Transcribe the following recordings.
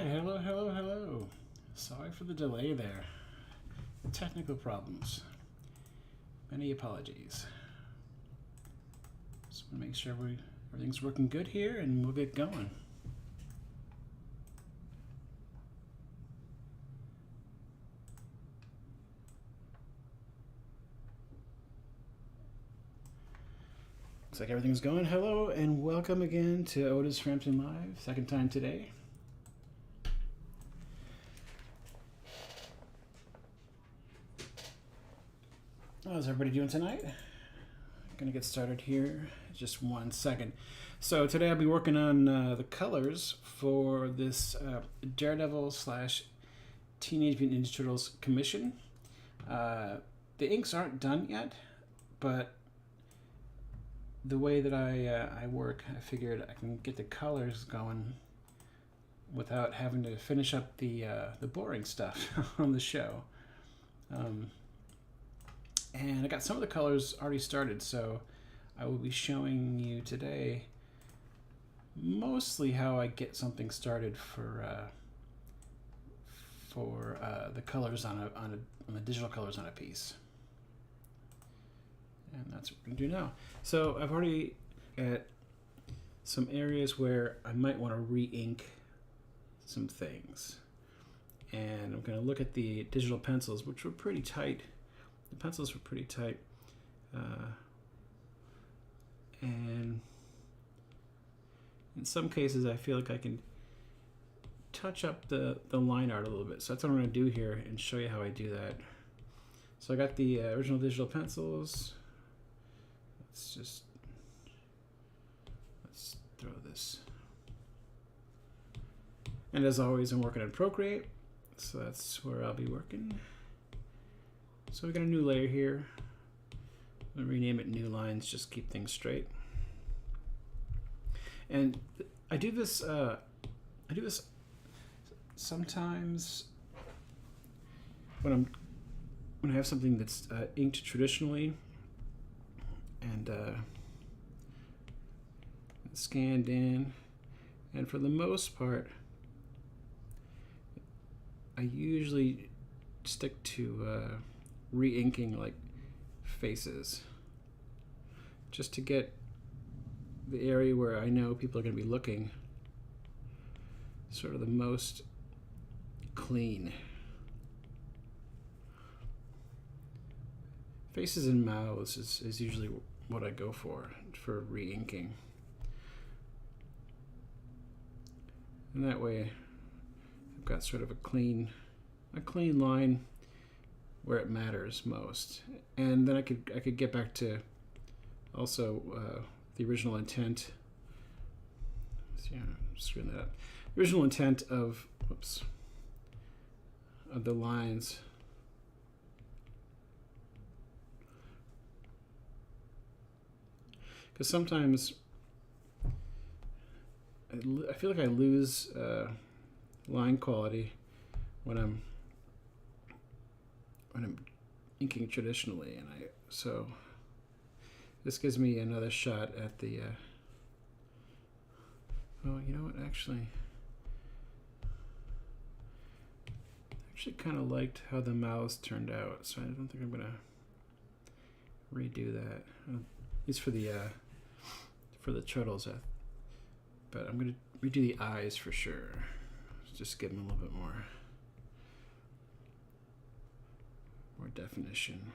Hi, hello, hello, hello. Sorry for the delay there. Technical problems. Many apologies. Just want to make sure everything's working good here and we'll get going. Looks like everything's going. Hello and welcome again to Otis Frampton Live, second time today. How's everybody doing tonight? Gonna get started here. Just 1 second. So today I'll be working on the colors for this Daredevil / Teenage Mutant Ninja Turtles commission. The inks aren't done yet, but the way that I work, I figured I can get the colors going without having to finish up the boring stuff on the show. And I got some of the colors already started, so I will be showing you today mostly how I get something started for the colors on the digital colors on a piece. And that's what we're gonna do now. So I've already got some areas where I might want to re-ink some things, and I'm gonna look at the digital pencils, which were pretty tight. The pencils were pretty tight, and in some cases I feel like I can touch up the line art a little bit. So that's what I'm going to do here and show you how I do that. So I got the original digital pencils. Let's throw this. And as always, I'm working on Procreate, so that's where I'll be working. So we got a new layer here. I'm gonna rename it New Lines, just keep things straight. And I do this sometimes when I have something that's inked traditionally and scanned in, and for the most part, I usually stick to re-inking like faces, just to get the area where I know people are going to be looking sort of the most clean. Faces and mouths is usually what I go for re-inking, and that way I've got sort of a clean line where it matters most. And then I could get back to also the original intent. So, yeah, screwing that up. The original intent of the lines. Because sometimes I feel like I lose line quality when I'm inking traditionally, and so this gives me another shot at the oh, you know what, actually kind of liked how the mouths turned out, so I don't think I'm gonna redo that, at least for the turtles, but I'm gonna redo the eyes for sure, just give them a little bit more definition.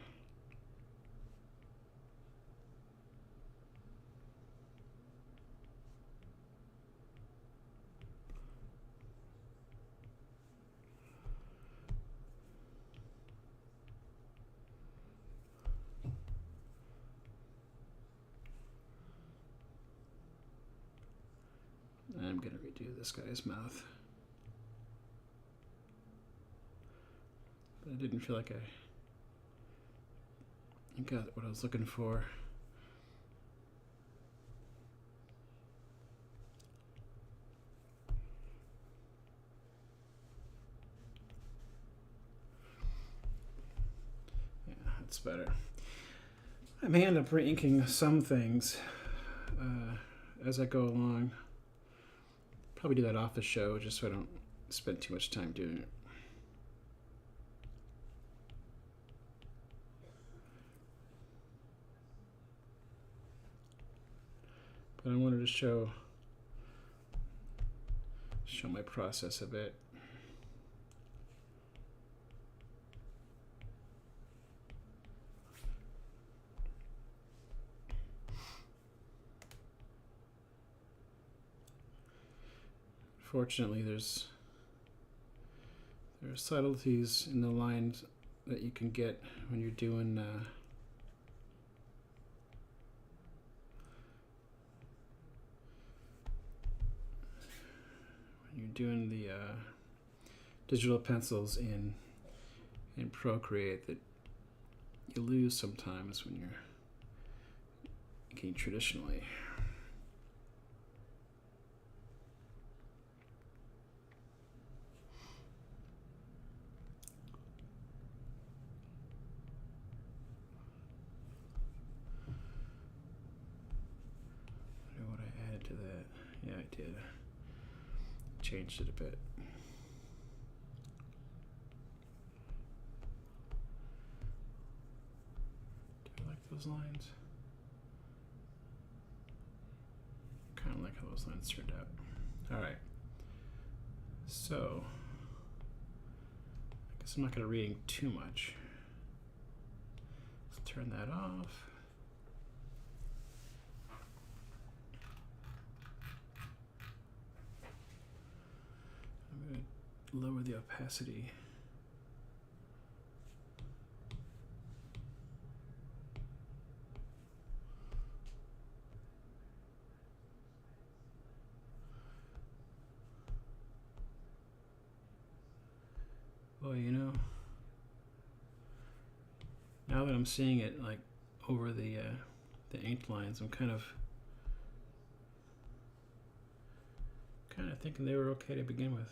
I'm going to redo this guy's mouth. But I didn't feel like I got what I was looking for. Yeah, that's better. I may end up re-inking some things as I go along. Probably do that off the show just so I don't spend too much time doing it. But I wanted to show my process a bit. Fortunately, there are subtleties in the lines that you can get when you're doing the digital pencils in Procreate that you lose sometimes when you're inking traditionally. What I added to that? Yeah, I did. Changed it a bit. Do I like those lines? Kind of like how those lines turned out. All right. So, I guess I'm not going to read too much. Let's turn that off. Lower the opacity. Boy, you know, now that I'm seeing it like over the inked lines, I'm kind of thinking they were okay to begin with.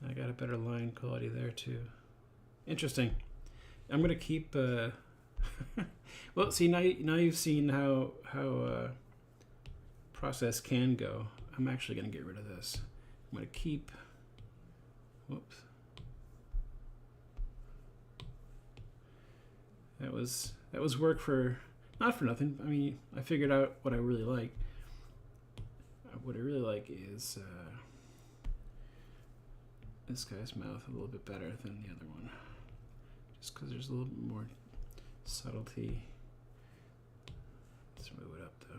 I got a better line quality there too. Interesting. I'm gonna keep. Well, see, now you've seen how process can go. I'm actually gonna get rid of this. I'm gonna keep. Whoops. That was work for not for nothing. I mean, I figured out what I really like. What I really like is this guy's mouth a little bit better than the other one, just because there's a little bit more subtlety. Let's move it up though.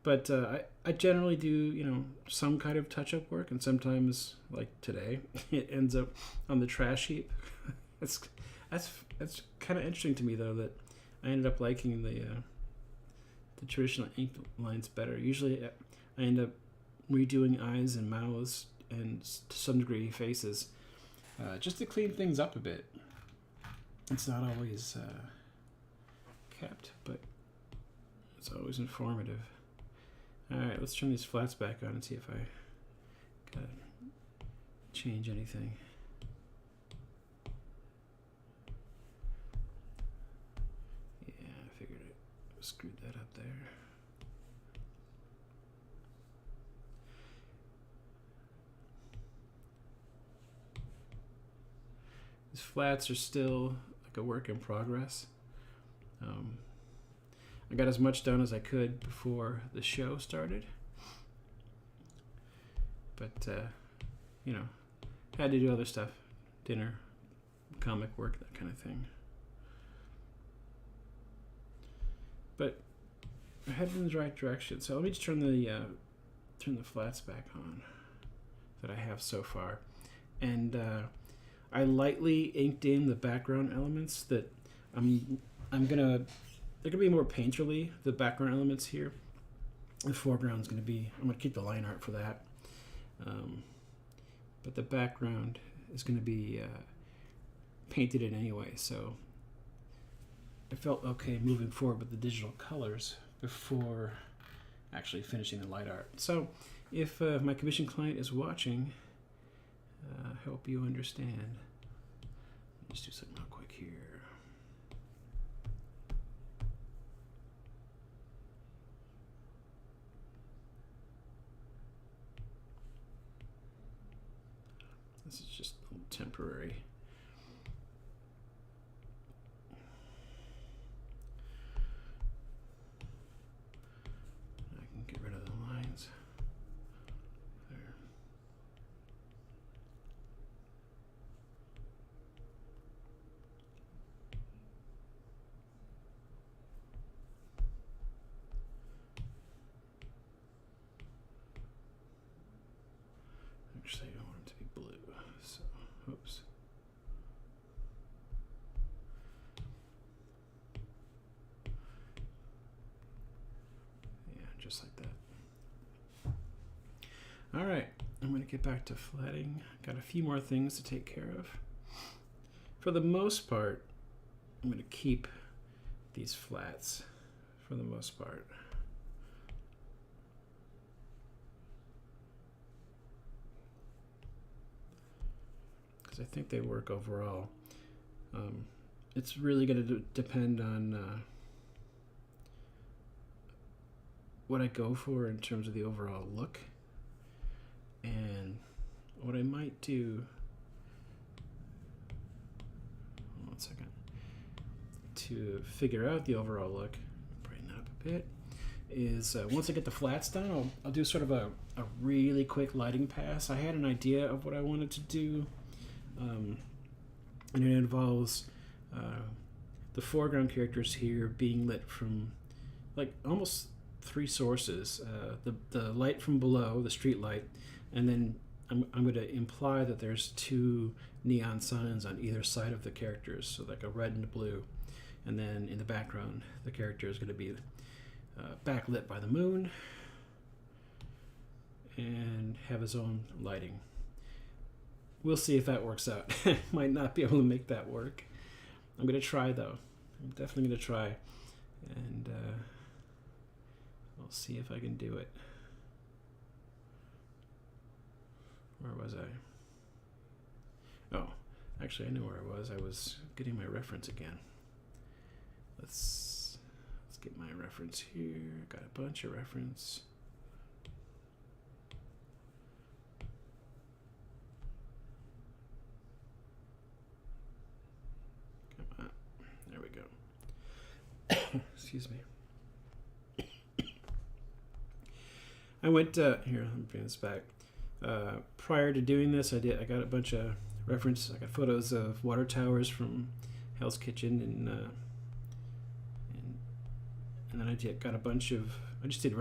But I generally do, you know, some kind of touch-up work, and sometimes, like today, it ends up on the trash heap. That's kind of interesting to me, though, that I ended up liking the traditional ink lines better. Usually, I end up redoing eyes and mouths and to some degree faces, just to clean things up a bit. It's not always kept, but it's always informative. All right, let's turn these flats back on and see if I gotta change anything. Yeah, I figured I screwed that up there. These flats are still like a work in progress. I got as much done as I could before the show started, but you know, had to do other stuff, dinner, comic work, that kind of thing. But we're heading in the right direction. So let me just turn the flats back on that I have so far, and I lightly inked in the background elements that they're gonna be more painterly, the background elements here. The foreground's gonna be, I'm gonna keep the line art for that. But the background is gonna be painted in anyway, so I felt okay moving forward with the digital colors before actually finishing the light art. So if my commission client is watching, I hope you understand. Let me just do something real quick. here. This is just a little temporary. I can get rid of the lines. There. Actually, I don't want it to be blue, so oops. Yeah, just like that. All right, I'm going to get back to flatting. Got a few more things to take care of. For the most part, I'm going to keep these flats for the most part. I think they work overall. It's really going to depend on what I go for in terms of the overall look. And what I might do, one second, to figure out the overall look, brighten up a bit, is once I get the flats done, I'll do sort of a really quick lighting pass. I had an idea of what I wanted to do. And it involves the foreground characters here being lit from like almost three sources. The light from below, the street light, and then I'm going to imply that there's two neon signs on either side of the characters, so like a red and a blue. And then in the background, the character is going to be backlit by the moon and have his own lighting. We'll see if that works out. Might not be able to make that work. I'm going to try, though. I'm definitely going to try. And I'll see if I can do it. Where was I? Oh, actually, I know where I was. I was getting my reference again. Let's get my reference here. Got a bunch of reference. There we go. Excuse me. I went here. Let me bring this back. Prior to doing this, I got a bunch of reference. I got photos of water towers from Hell's Kitchen, and then I got a bunch of. I just did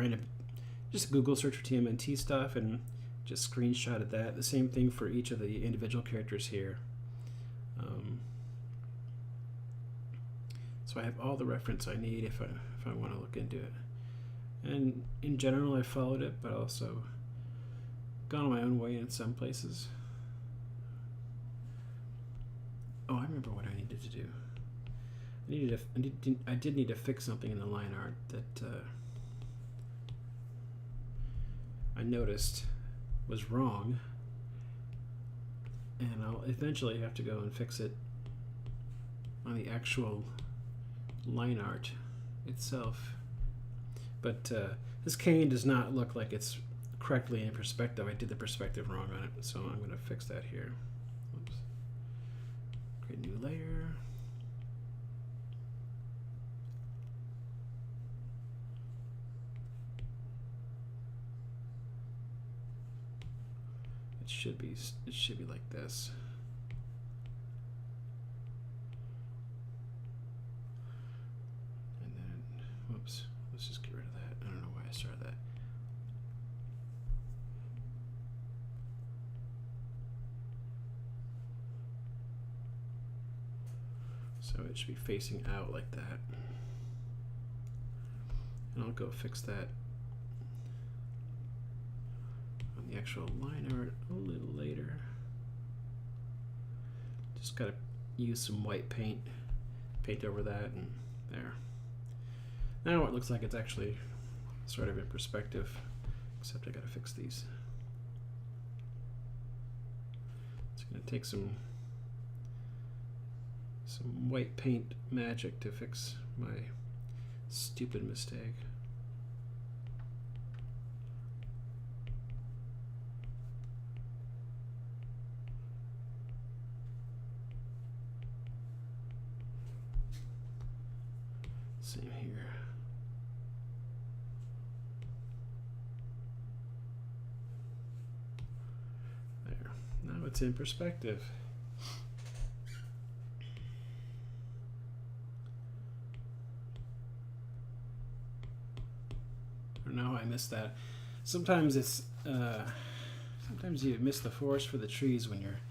just Google search for TMNT stuff and just screenshotted that. The same thing for each of the individual characters here. So I have all the reference I need if I want to look into it. And in general, I followed it, but also gone my own way in some places. Oh, I remember what I needed to do. I did need to fix something in the line art that I noticed was wrong, and I'll eventually have to go and fix it on the actual line art itself. But this cane does not look like it's correctly in perspective. I did the perspective wrong on it, so I'm going to fix that here. Oops. Create a new layer. It should be like this. Whoops, let's just get rid of that. I don't know why I started that. So it should be facing out like that. And I'll go fix that on the actual line art a little later. Just gotta use some white paint over that, and there. Now it looks like it's actually sort of in perspective, except I gotta fix these. It's gonna take some some white paint magic to fix my stupid mistake. Same here. There. Now it's in perspective. I don't know how I missed that. Sometimes it's sometimes you miss the forest for the trees when you're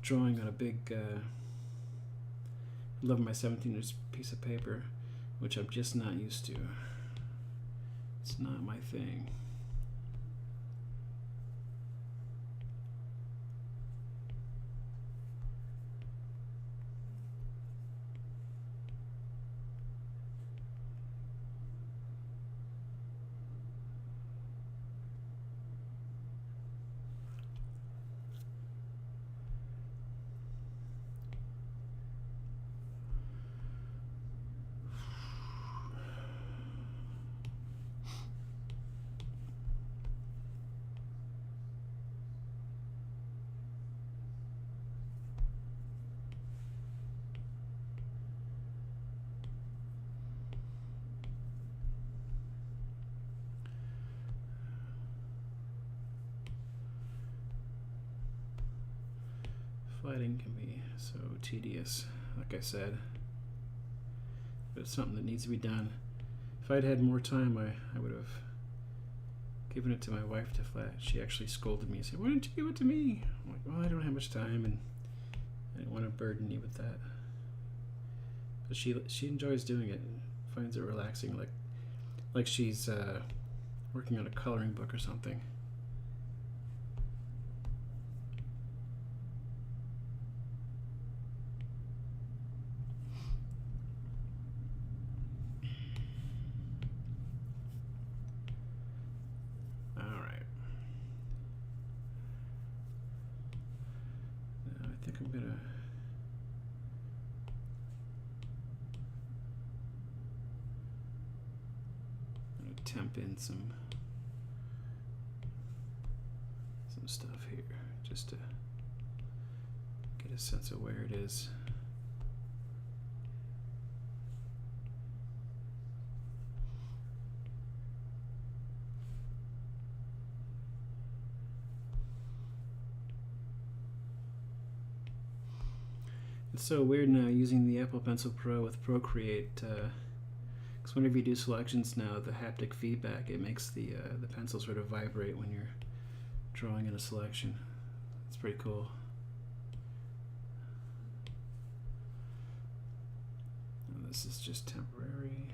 drawing on a big 11 by 17 piece of paper, which I'm just not used to. It's not my thing. Fighting can be so tedious, like I said, but it's something that needs to be done. If I'd had more time, I would have given it to my wife to flat. She actually scolded me and said, "Why didn't you give it to me?" I'm like, "Well, I don't have much time, and I didn't want to burden you with that." But she enjoys doing it and finds it relaxing, like she's working on a coloring book or something. I'm gonna temp in some stuff here just to get a sense of where it is. It's so weird now using the Apple Pencil Pro with Procreate, because whenever you do selections now, the haptic feedback, it makes the pencil sort of vibrate when you're drawing in a selection. It's pretty cool. And this is just temporary.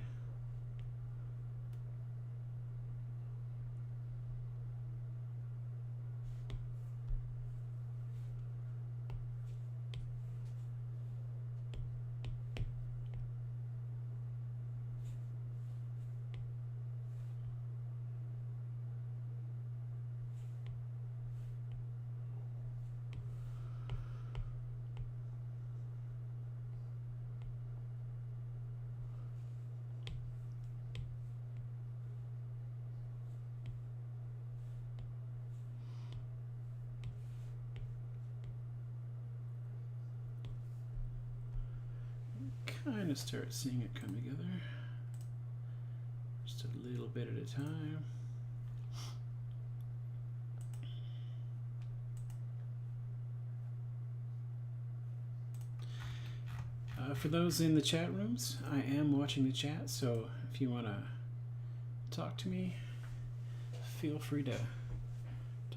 Kind of start seeing it come together, just a little bit at a time. For those in the chat rooms, I am watching the chat, so if you want to talk to me, feel free to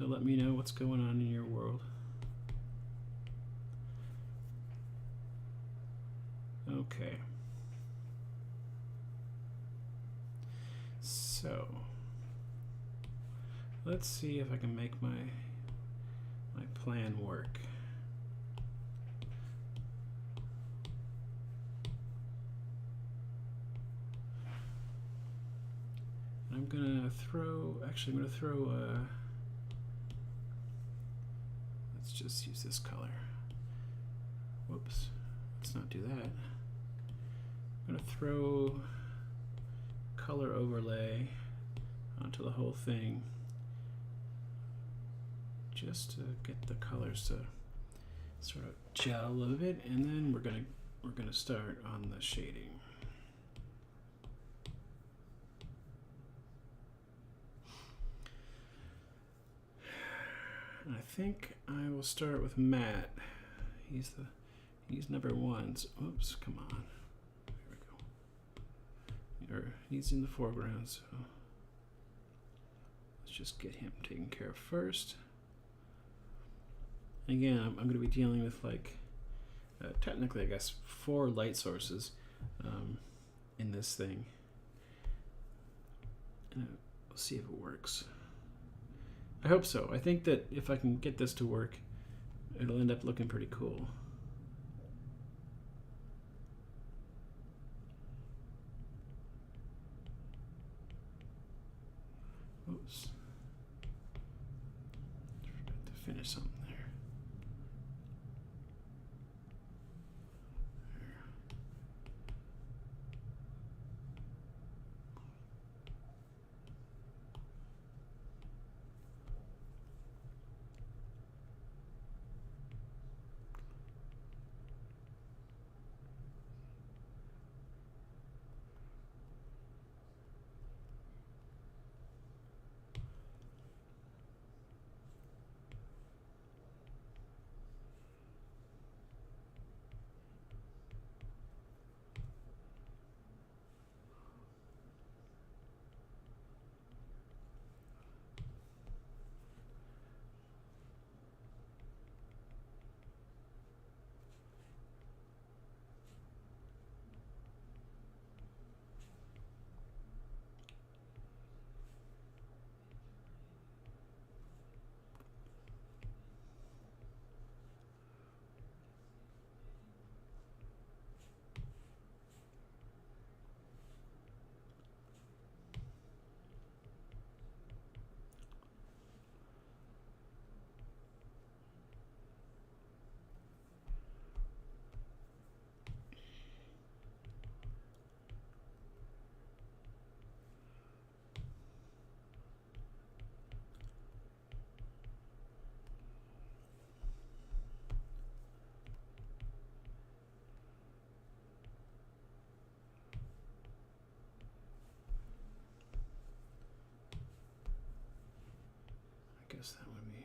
let me know what's going on in your world. Okay. So let's see if I can make my plan work. I'm gonna throw, let's just use this color. Whoops. let's not do that. I'm going to throw color overlay onto the whole thing just to get the colors to sort of gel a little bit, and then we're gonna start on the shading. And I think I will start with Matt. He's number one. So, oops, come on. He's in the foreground, so let's just get him taken care of first. Again, I'm going to be dealing with, like, technically, I guess, 4 light sources in this thing. And we'll see if it works. I hope so. I think that if I can get this to work, it'll end up looking pretty cool. Oops. Forgot to finish something there. I guess that would be.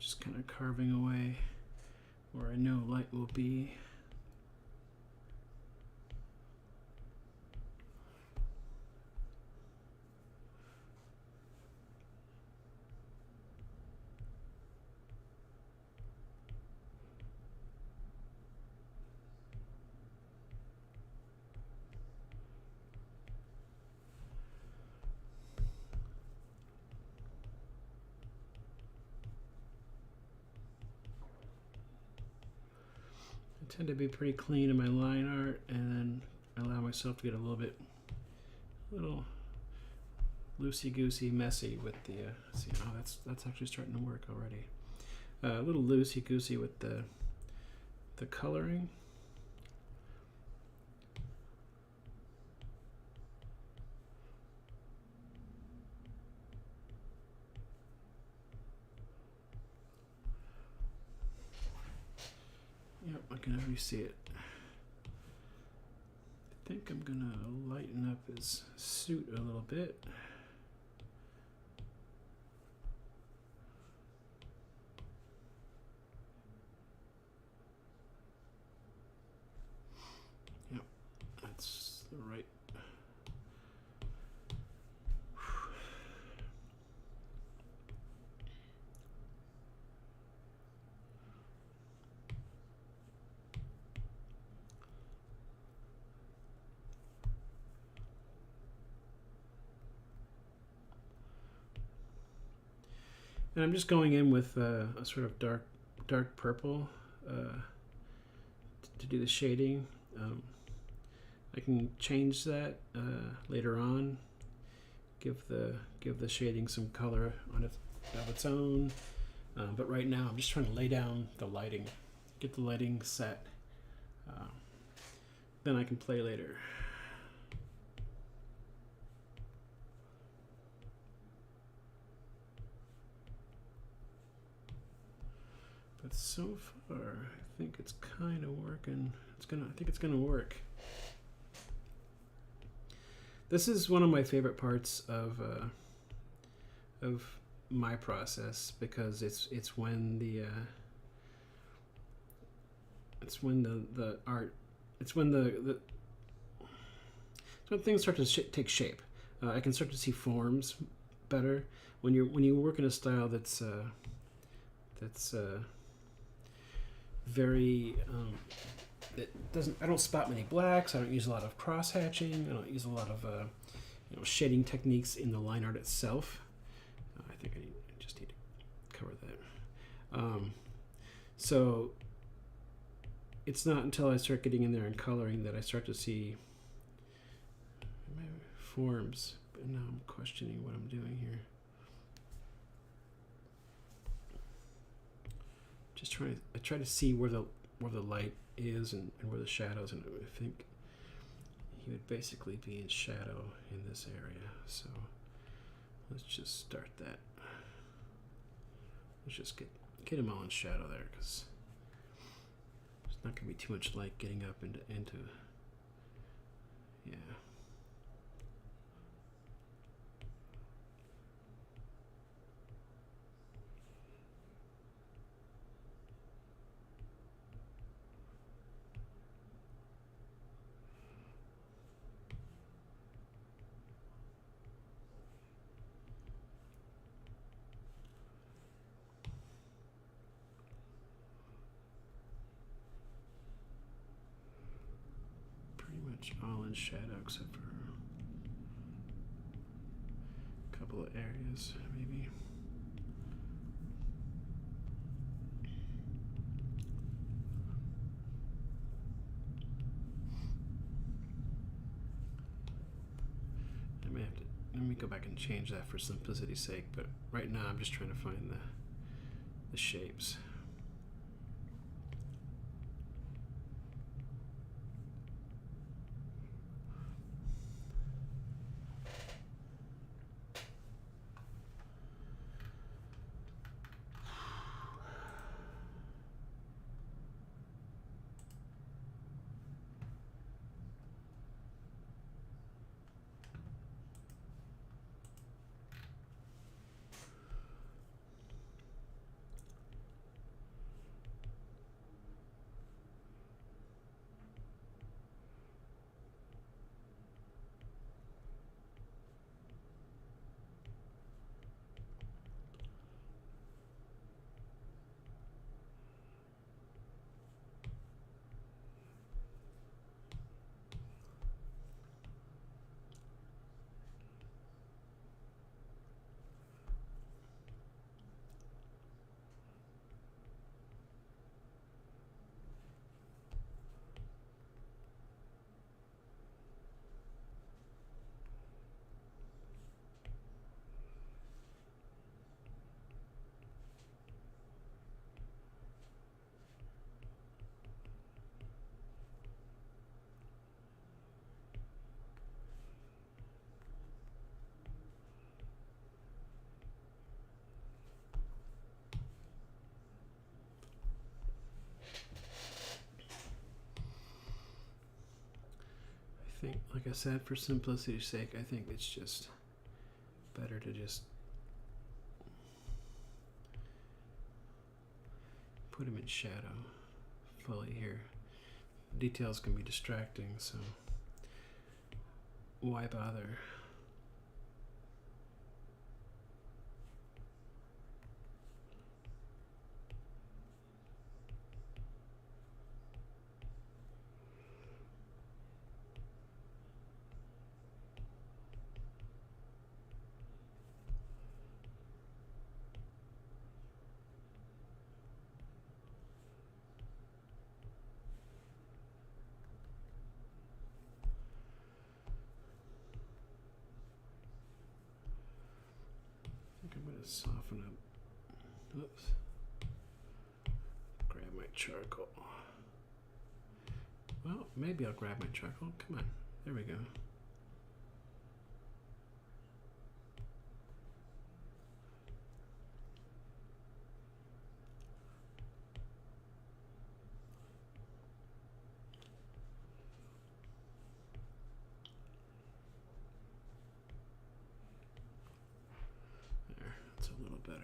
Just kind of carving away where I know light will be. I tend to be pretty clean in my line art, and then allow myself to get a little loosey-goosey messy with the, see, oh, that's actually starting to work already. A little loosey-goosey with the coloring. Yep, I can already see it. I think I'm gonna lighten up his suit a little bit. Yep, that's the right. And I'm just going in with a sort of dark purple to do the shading. I can change that later on. Give the shading some color of its own. But right now, I'm just trying to lay down the lighting, get the lighting set. Then I can play later. But so far, I think it's kind of working. I think it's gonna work. This is one of my favorite parts of my process, because it's when the art, it's when things start to take shape. I can start to see forms better when you work in a style that's very it doesn't. I don't spot many blacks. I don't use a lot of cross hatching. I don't use a lot of shading techniques in the line art itself. I think I just need to cover that. So it's not until I start getting in there and coloring that I start to see forms. But now I'm questioning what I'm doing here. I try to see where the light is and where the shadows, and I think he would basically be in shadow in this area. So let's just start that. Let's just get him all in shadow there, because there's not going to be too much light getting up into yeah. All in shadow except for a couple of areas, maybe. Let me go back and change that for simplicity's sake, but right now I'm just trying to find the shapes. Like I said, for simplicity's sake, I think it's just better to just put him in shadow fully here. Details can be distracting, so why bother? Soften up. Oops. Grab my charcoal. Well, maybe I'll grab my charcoal. Come on. There we go. There, that's a little better.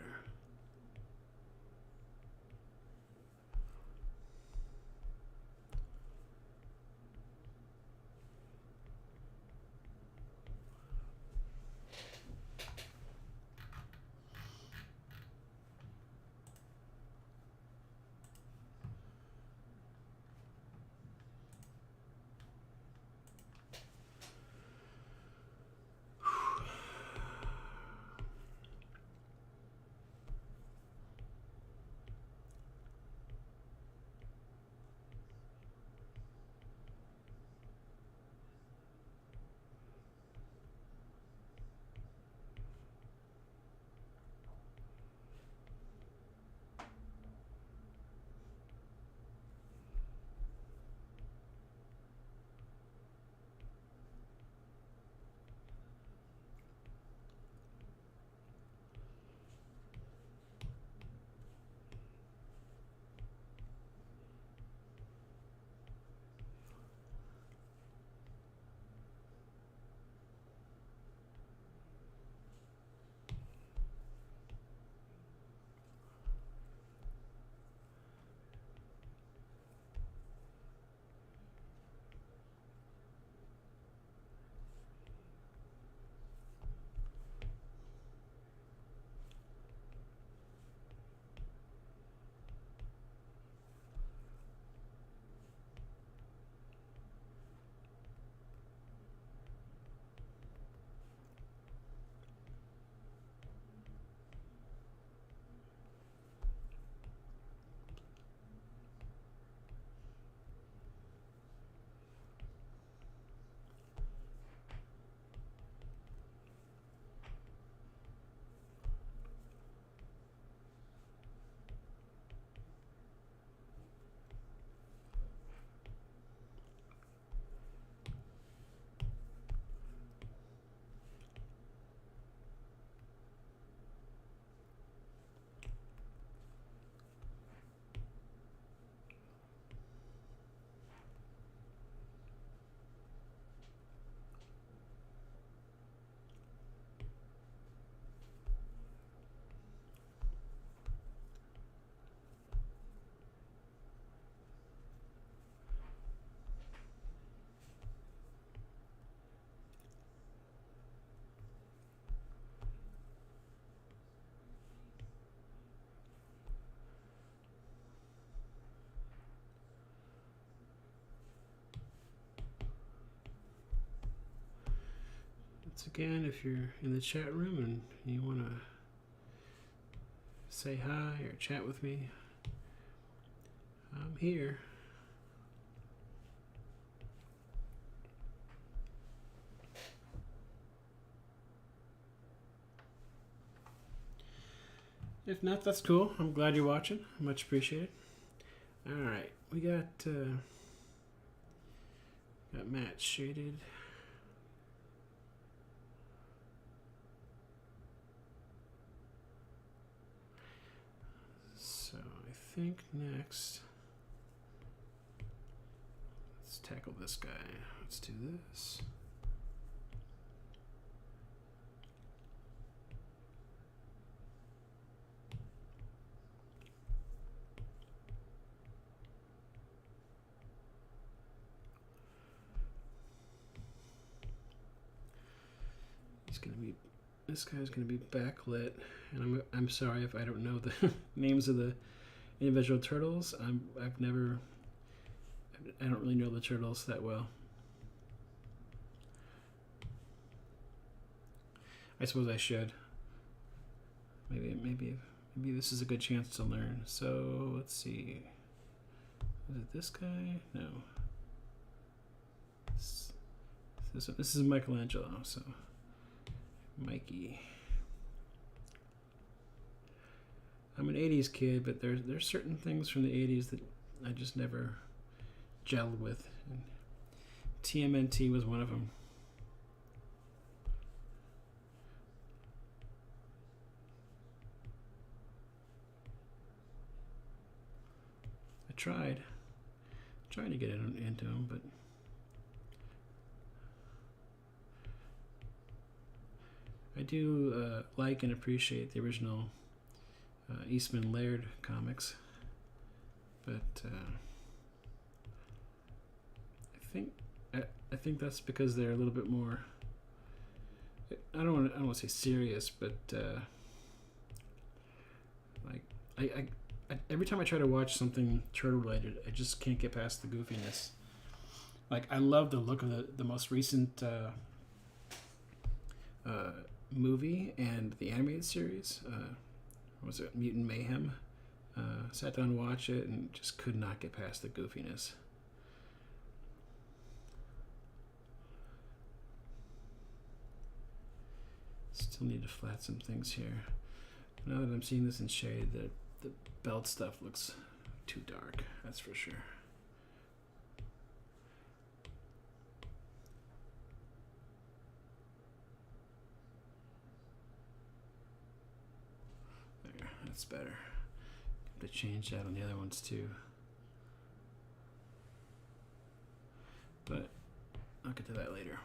Once again, if you're in the chat room and you want to say hi or chat with me, I'm here. If not, that's cool. I'm glad you're watching. Much appreciated. All right, we got matte shaded. So I think next, let's tackle this guy. Let's do this. This guy's gonna be backlit, and I'm sorry if I don't know the names of the individual turtles. I don't really know the turtles that well. I suppose I should. Maybe this is a good chance to learn. So let's see. Is it this guy? No. This is Michelangelo. So Mikey. '80s kid, but there's certain things from the '80s that I just never gelled with. And TMNT was one of them. I tried to get into them, but I do like and appreciate the original Eastman Laird comics, but I think that's because they're a little bit more. I don't want to say serious, but like I every time I try to watch something turtle related, I just can't get past the goofiness. Like, I love the look of the most recent movie and the animated series. What was it, Mutant Mayhem? Sat down to watch it and just could not get past the goofiness. Still need to flat some things here. Now that I'm seeing this in shade, the belt stuff looks too dark, that's for sure. There, that's better. Got to change that on the other ones too. But I'll get to that later.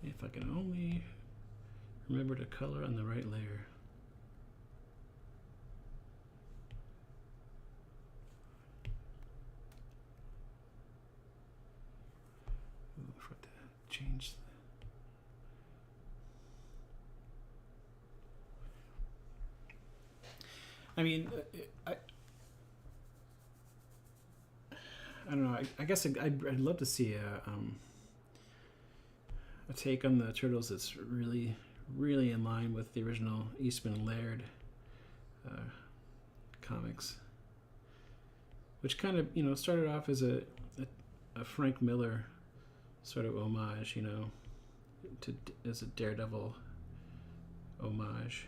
If I can only remember to color on the right layer. Ooh, I forgot to change that. I mean, I don't know. I guess I'd love to see a take on the turtles that's really, really in line with the original Eastman Laird comics, which kind of, started off as a Frank Miller sort of homage, as a Daredevil homage.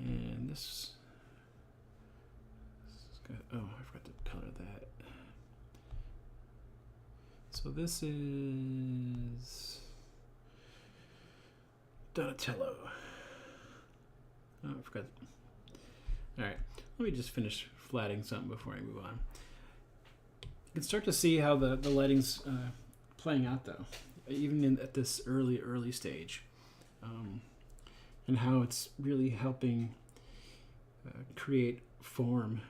And this got, I forgot to color that. So this is Donatello. Oh, I forgot. All right, let me just finish flatting something before I move on. You can start to see how the lighting's playing out, though, even at this early stage. And how it's really helping create form.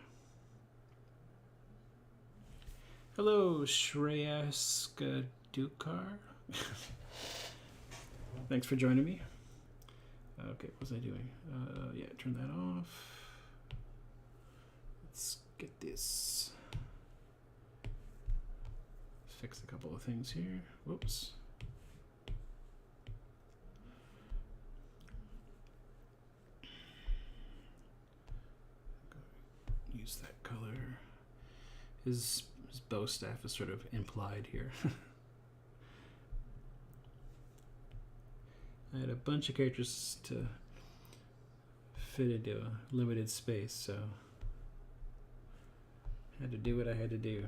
Hello, Shreya Skadukar. Thanks for joining me. Okay, what was I doing? Yeah, turn that off. Let's get this. Fix a couple of things here. Whoops. Use that color. His bow staff is sort of implied here. I had a bunch of characters to fit into a limited space, so I had to do what I had to do.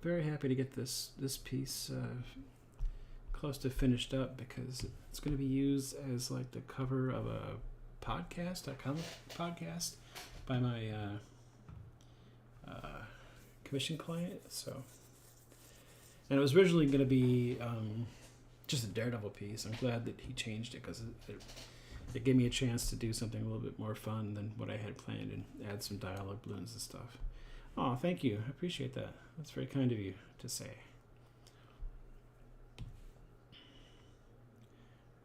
Very happy to get this piece close to finished up, because it's going to be used as like the cover of a podcast, a comic podcast by my commission client. So, and it was originally going to be just a Daredevil piece. I'm glad that he changed it, because it gave me a chance to do something a little bit more fun than what I had planned, and add some dialogue balloons and stuff. Oh, thank you. I appreciate that. That's very kind of you to say.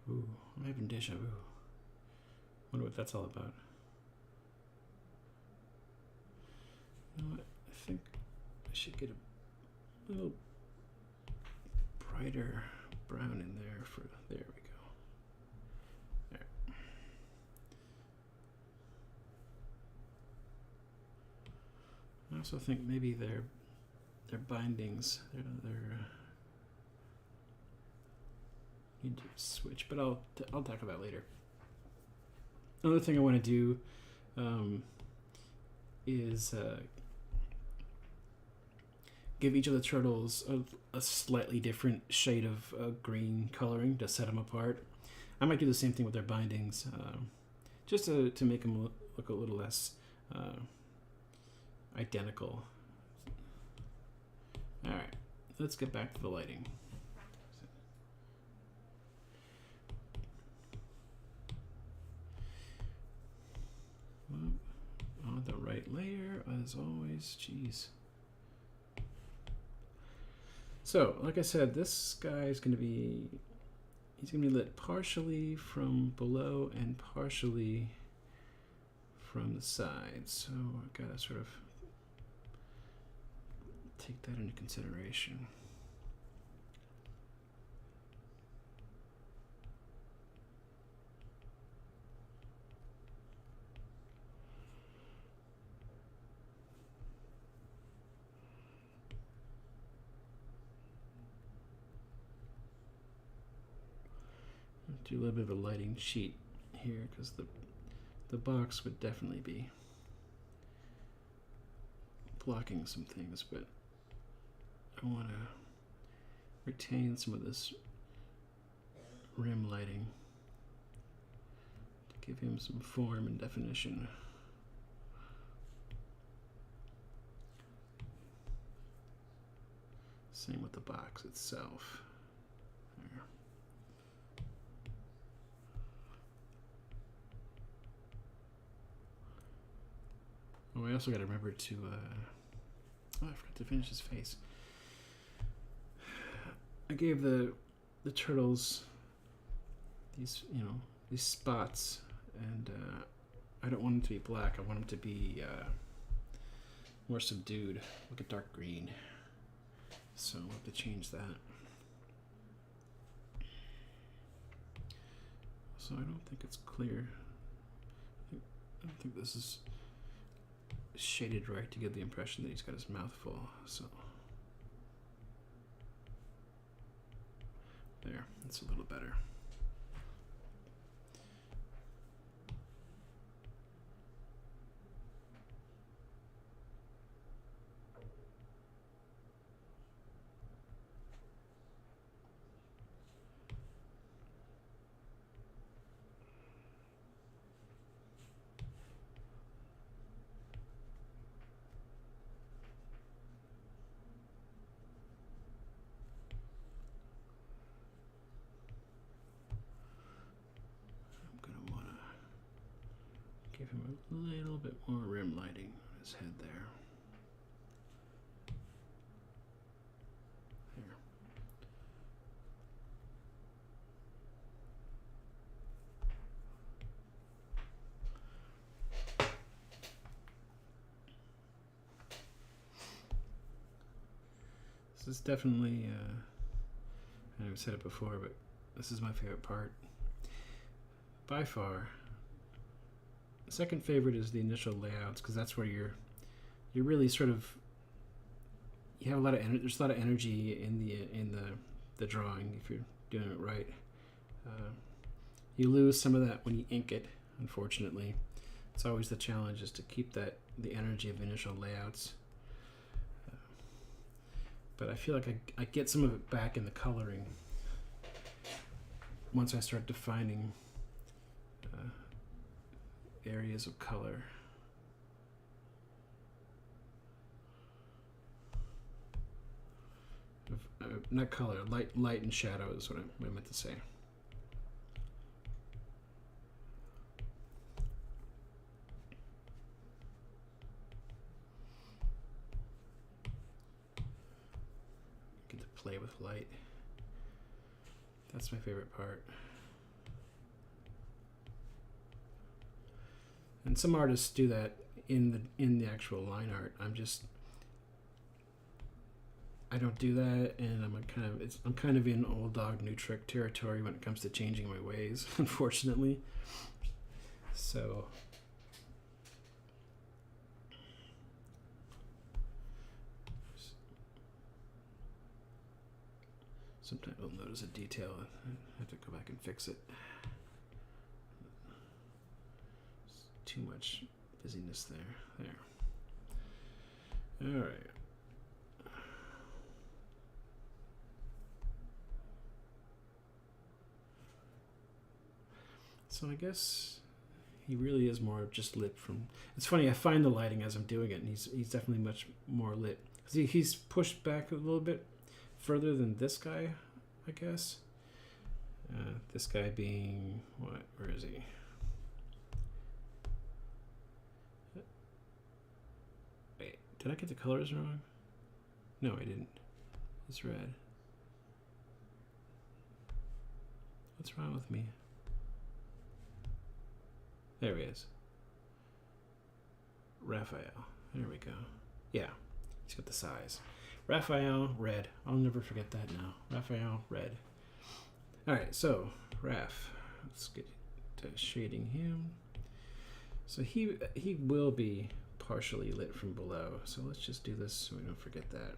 Ooh, I'm having deja vu. Wonder what that's all about. You know what? I think I should get a little brighter brown in there for, there we go. There. I also think maybe their bindings, their need to switch, but I'll tackle that later. Another thing I want to do is give each of the turtles a slightly different shade of green coloring to set them apart. I might do the same thing with their bindings, just to make them look a little less identical. All right, let's get back to the lighting. On the right layer, as always. Jeez. So, like I said, this guy is going to be, he's going to be lit partially from below and partially from the sides. So I've got to sort of take that into consideration. Do a little bit of a lighting cheat here because the box would definitely be blocking some things, but I want to retain some of this rim lighting to give him some form and definition. Same with the box itself. There. Oh, I also got to remember to, I forgot to finish his face. I gave the turtles these, these spots, and I don't want them to be black. I want them to be more subdued, like a dark green. So I'll have to change that. So I don't think it's clear. I don't think this is shaded right to give the impression that he's got his mouth full. So there, that's a little better. Give him a little bit more rim lighting on his head there. There. This is definitely, I've said it before, but this is my favorite part. By far. The second favorite is the initial layouts, because that's where you're really sort of, you have a lot of there's a lot of energy in the drawing if you're doing it right. You lose some of that when you ink it, unfortunately. It's always the challenge, is to keep the energy of initial layouts. But I feel like I get some of it back in the coloring once I start defining areas of color. Not color, light and shadow is what I meant to say. Get to play with light. That's my favorite part. And some artists do that in the actual line art. I don't do that, and I'm kind of in old dog new trick territory when it comes to changing my ways, unfortunately. So sometimes I'll notice a detail. I have to go back and fix it. Too much busyness there. All right. So I guess he really is more just lit from. It's funny. I find the lighting as I'm doing it, and he's definitely much more lit. See, he's pushed back a little bit further than this guy, I guess. This guy being what? Where is he? Wait, did I get the colors wrong? No, I didn't. It's red. What's wrong with me? There he is. Raphael. There we go. Yeah, he's got the size. Raphael, red. I'll never forget that now. Raphael, red. All right, so Raph. Let's get to shading him. So he will be partially lit from below. So let's just do this so we don't forget that.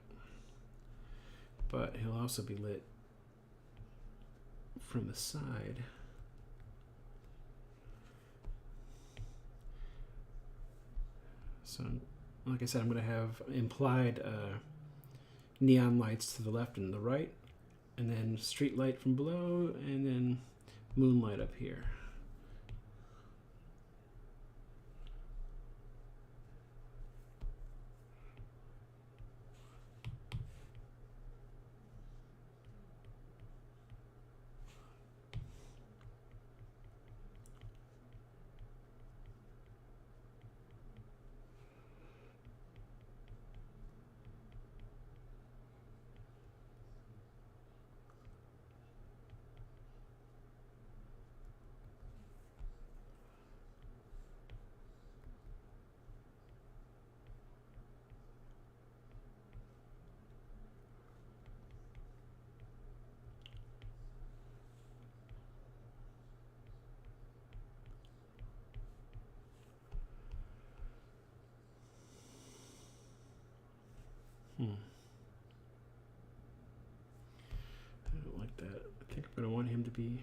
But he'll also be lit from the side. So, like I said, I'm going to have implied neon lights to the left and the right, and then street light from below, and then moonlight up here. I don't like that. I think I'm going to want him to be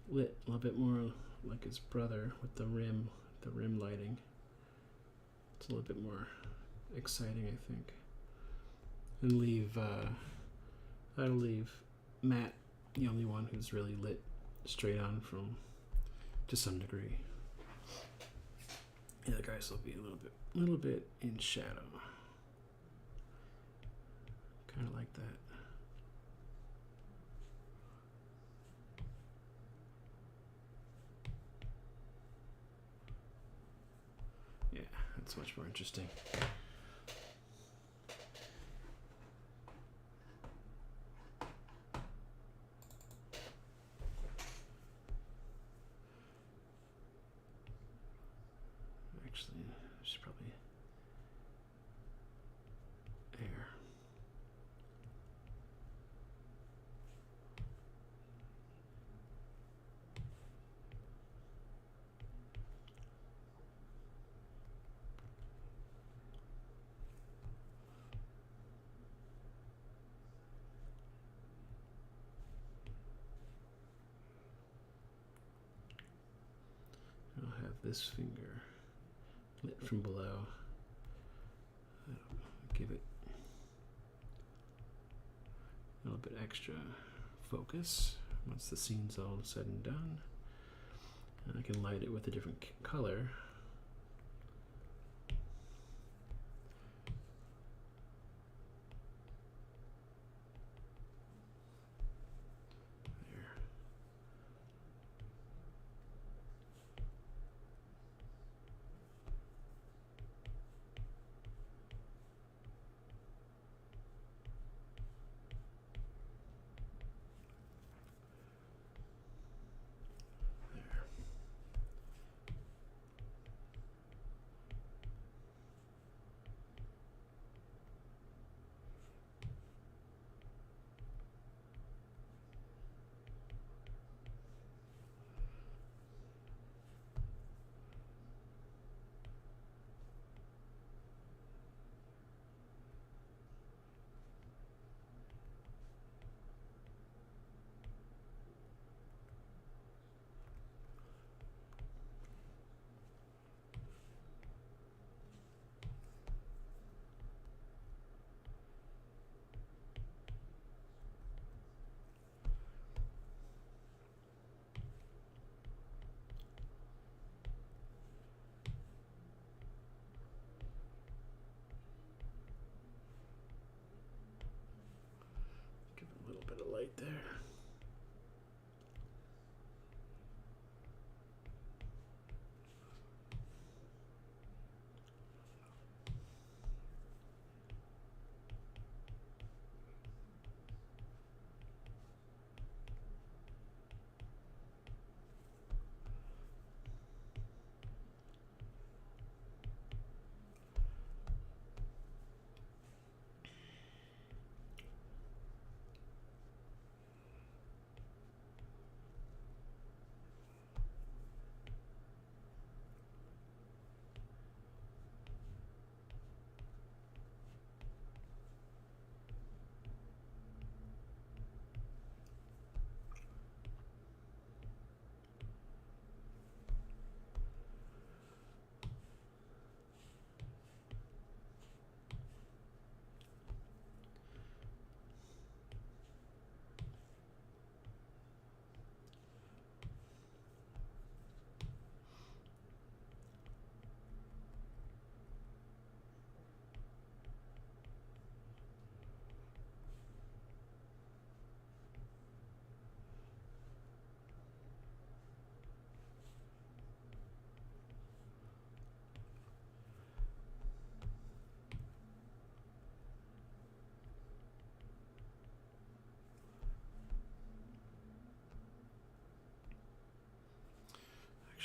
lit a little bit more like his brother with the rim lighting. It's a little bit more exciting, I think. And I'll leave Matt the only one who's really lit straight on from to some degree. The other guys will be a little bit in shadow. Kind of like that. Yeah, that's much more interesting. Actually, I should probably air. I'll have this finger lit from below. That'll give it a little bit extra focus once the scene's all said and done. And I can light it with a different color.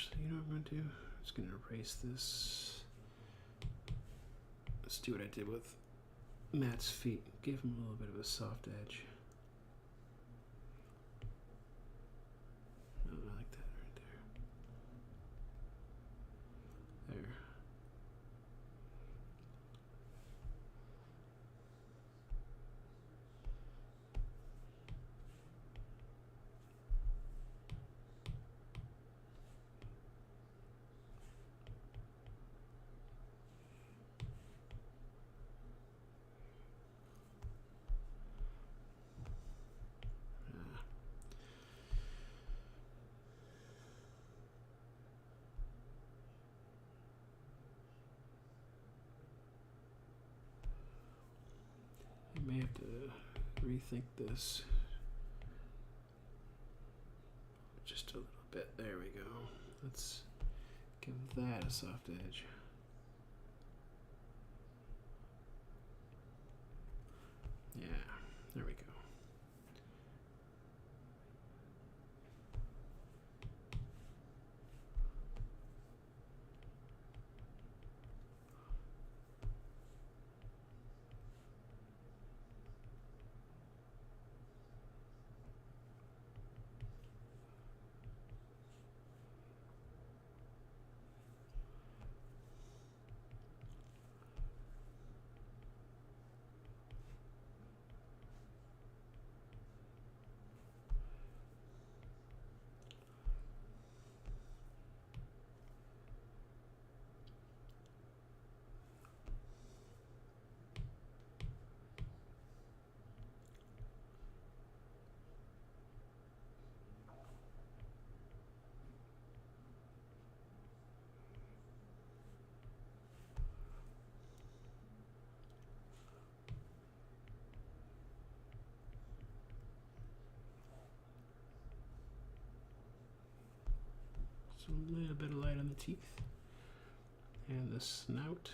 Actually, you know what I'm going to do? I'm just going to erase this. Let's do what I did with Matt's feet. Give him a little bit of a soft edge. Oh, I like that right there. There. I may have to rethink this just a little bit. There we go. Let's give that a soft edge. Yeah, there we go. So a little bit of light on the teeth and the snout.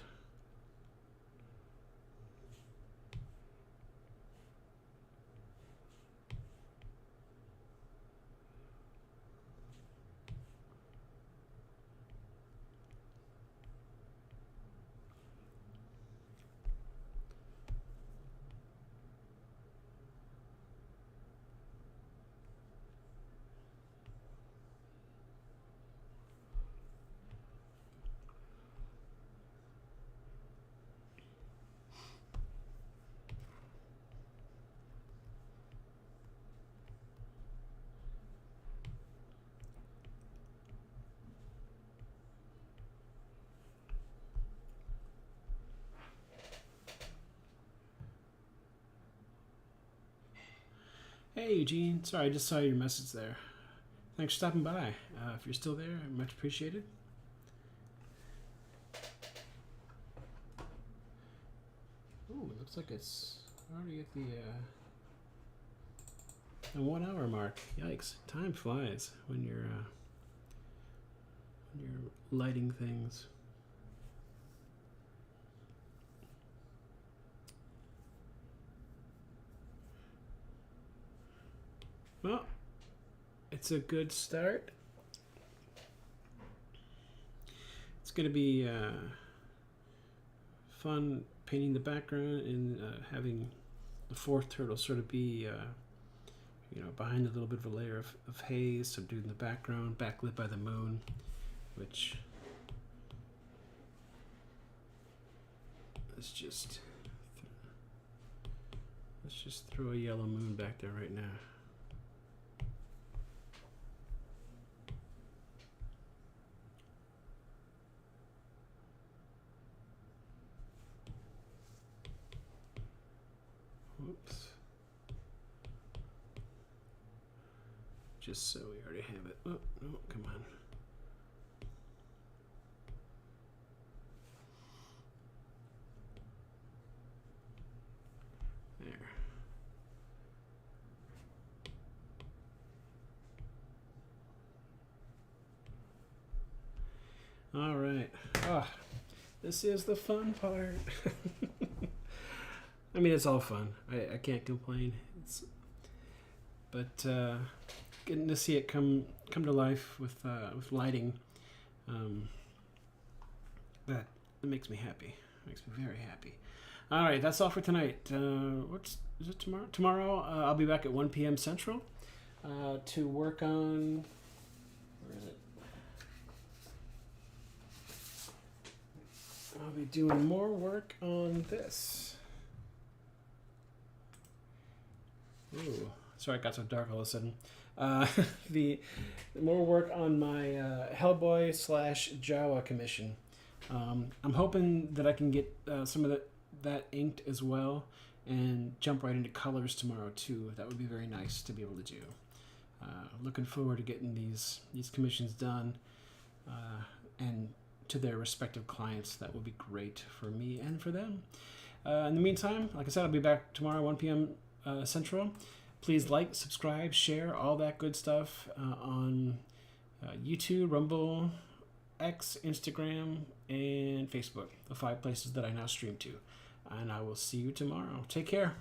Hey Eugene, sorry I just saw your message there. Thanks for stopping by. If you're still there, much appreciated. Ooh, it looks like it's already at the 1 hour mark. Yikes! Time flies when you're lighting things. Well, it's a good start. It's going to be fun painting the background and having the fourth turtle sort of be, behind a little bit of a layer of haze, subdued in the background, backlit by the moon, which let's just throw a yellow moon back there right now. Whoops. Just so we already have it. Oh, no, come on. There. All right. Oh, this is the fun part. I mean, it's all fun. I can't complain. But getting to see it come to life with lighting That makes me happy. Makes me very happy. All right, that's all for tonight. Is it tomorrow? Tomorrow, I'll be back at 1 p.m. Central to work on. Where is it? I'll be doing more work on this. Ooh, sorry, it got so dark all of a sudden. The more work on my Hellboy / Jawa commission. I'm hoping that I can get some of that inked as well and jump right into colors tomorrow too. That would be very nice to be able to do. Looking forward to getting these commissions done and to their respective clients. That would be great for me and for them. In the meantime, like I said, I'll be back tomorrow 1 p.m. Central. Please like, subscribe, share, all that good stuff on YouTube, Rumble, X, Instagram, and Facebook, the 5 places that I now stream to. And I will see you tomorrow. Take care.